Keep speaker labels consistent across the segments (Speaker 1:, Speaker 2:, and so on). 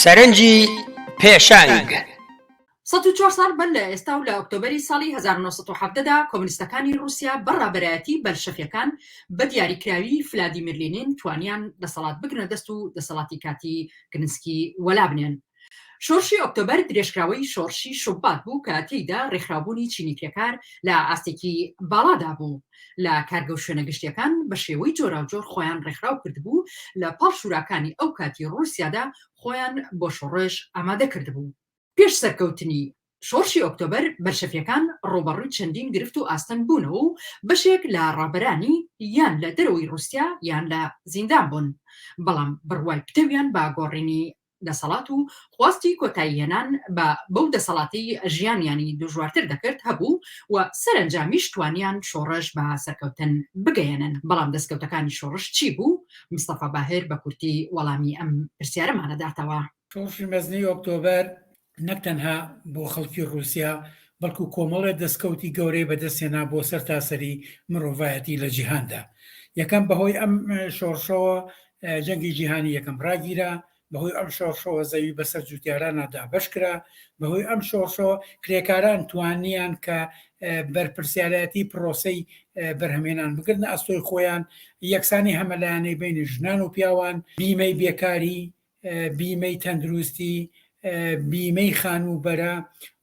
Speaker 1: سەرنجی پێشەنگ
Speaker 2: 104 سال بەر لە ئێستا و لە ئۆکتۆبەری ساڵی 1970دا کۆمونیستەکانی رووسیا بەڕابەرایەتی بەلشەفیەکان بە دیاریکراوی ڤلادیمیر لێنین توانیان دەسەڵات بگرنە دەست و دەسەڵاتی کاتی گرنسکی وەلابنێن. شۆرشی ئۆکتۆبەر درێژکراوەی شۆرشی شوبات بوو کە تێیدا ڕێکخراوبوونی چینیکرێکار لە ئاستێکی باڵادا بوو. لە کارگە و شوێنەگەشتیەکان بە شێوەی جۆراوجۆر خۆیان ڕێکخراو کردبوو لە پاڵ شوراکانی ئەو کاتی رووسیادا خۆیان بۆ شۆڕێژ ئامادە کردبوو. پێش سەرکەوتنی شۆرشی ئۆکتۆبەر بەلشەفیەکان ڕۆبەڕووی چەندین گرفت و ئاستەن بوونەوە و بەشێک لە ڕابەرانی یان لە دەرەوەی رووسیا یان لە زیندان بوون، بەڵام بڕوای پتەویان بە گۆڕینی دەسەڵات و خواستی کۆتاییهێنان بە بەو دەسەڵاتی ژیانیانی دژوارتر دەکرد هەبوو و سەرنجامیش توانیان شۆڕش بە سەرکەوتن بگەێنن. بەڵام دەستکەوتەکانی شۆڕش چی بوو؟ مستەفا باهر بە کورتی وەڵامی ئەم پرسیارەمانەداتەوە.
Speaker 3: شۆڕشی مەزنی ئۆکتۆبەر نەک تەنها بۆ خەڵکی رووسیا بەڵکو کۆمەڵێ دەستکەوتی گەورەی بەدەستێنا بۆ سەرتاسەری مرۆڤایەتی لە جیهاندا. یەکەم بەهۆی ئەم شۆڕشەوە جەنگی جیهانی یەکەم ڕاگیرا، بەهۆی ئەم شۆڕشەوە زەوی بەسەر جوتیارانەدا بەشکرا، بەهۆی ئەم شۆڕشەوە کرێکاران توانیان کە بەرپرسیارەتی پرۆسەی بەرهەمێنان بگرنە ئەستۆی خۆیان، یەکسانی هەمەلایەنەی بینی ژنان و پیاوان، بیمەی بێکاری، بیمەی تەندروستی، بیمەی خانوبەرە،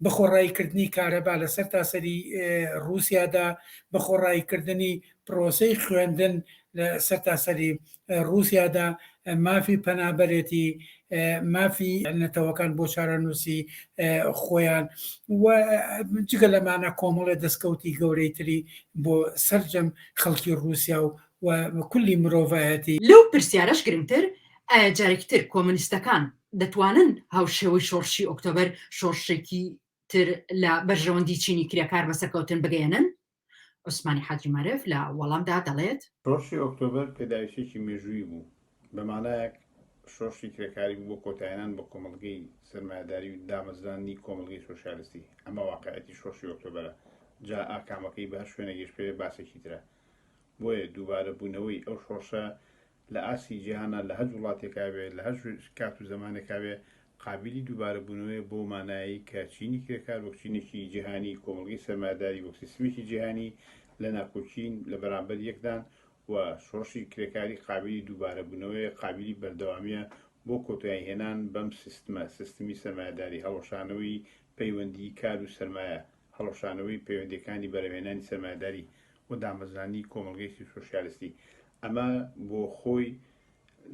Speaker 3: بەخۆڕاییکردنی کارەبا لە سەرتاسەری رووسیادا، بەخۆڕاییکردنی پرۆسەی خوێندن لە سەرتاسەری رووسیادا، مافی پەنابەرێتی، مافی نەتەوەکان بۆ چارەنووسی خۆیان و جگە لەمانە کۆمەڵە دەستکەوتی گەورەی تری بۆ سەرجەم خەڵکی رووسیا و کولی مرۆڤایەتی.
Speaker 2: لەو پرسیارەش گرنگتر، ئایا جارێکتر کۆمونیستەکان دەتوانن هاوشێوەی شۆڕشی ئۆکتۆبەر شۆڕشێکی تر لە بەرژەوەندی چینی کرێکار بە سەرکەوتن بگەێنن؟ عوسمانی حاجی مارف لە وەڵامدا دەڵێت
Speaker 4: شۆڕشی ئۆکتۆبەر پێداویستێکی مێژووی بوو، بەمانایەک شۆڕشی کرێکاری بۆ کۆتاییان بە کۆمەڵگەی سەرمایه‌داری و دامەزرانی کۆمەڵگەی سۆشیالیستی. ئەمە واقعەتی شۆڕشی ئۆکتۆبەرە. جا ئاکامەکەی باش شوێنە گەشتپێ باسێکی ترە. بۆیە دووبارە بوونەوەی ئەو شۆڕشە لە ئاسی جیهانە لە هەر وڵاتێکا بێ، لە هەر کات و زەمانێکا بێ، قابلی دووبارە بوونەوەی بۆ مانایی کە چینی کرێکار وەک چینێکی جیهانی، کۆمەڵگەی سەرمایه‌داری وەک سیستەمێکی جیهانی لە ناکۆچین لە بەرامبەر یەکدان و شۆڕشی کرێکاری قابلی دووبارە بوونەوەی قابلی بەردەوامیە بۆ کۆتاییهێنان بەم سیستەمی سەرمایه‌داری، هەڵەشانەوەی پەیوەندی کار و سەرمایە، هەڵەشانەوەی پەیوەندیەکانی بەرهەمهێنانی سەرمایه‌داری و دامەزرانی کۆمەڵگەی سۆشیالیستی. ئەمە بۆ خۆی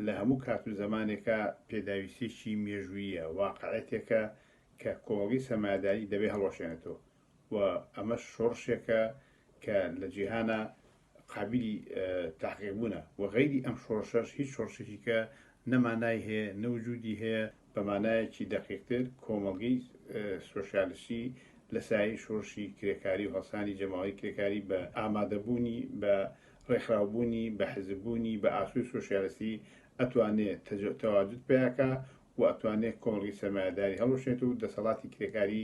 Speaker 4: لە هەموو کات و زەمانێکە پێداویستێکی مێژوویە، واقعەتێکە کە کۆمەڵگەی سەرمایه‌داری دەبێ هەڵەشێنێتەوە و ئەمە شۆڕشێکە کە لە جیهانە قابلی تاقیبوونە و غەیری ئەم شۆڕشەش هیچ شۆڕشێکی کە نەمانای هەیە، نەوجودی هەیە، بەمانایەکی دەقیقتر کۆمەڵگەی سۆشیالیستی لە سایەی شۆڕشی کرێکاری و هەڵسانی جەماوەی کرێکاری بە ئامادەبوونی بە ڕێکخراوبوونی بە حزببوونی بە ئاسووی سۆشیالیستی ئەتوانێت تەواجد پیاکە و ئەتوانێت کۆمەڵگەی سەرمایه‌داری هەڵەشێت و دەسەڵاتی کرێکاری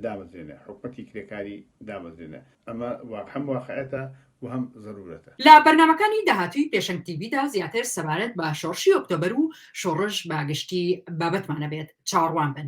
Speaker 4: دامەزرێنە، حکومەتی کرێکاری دامەزرێنە. ئەمە هەم واقعەتە و هەم ضرورەتە.
Speaker 2: لە بەرنامەکانی داهاتووی پێشەنگ تیڤیدا زیاتر سەبارەت بە شۆڕشی ئۆکتۆبەر و شۆڕش بە گشتی بابەتمانە بێت. چاوەڕوان بن.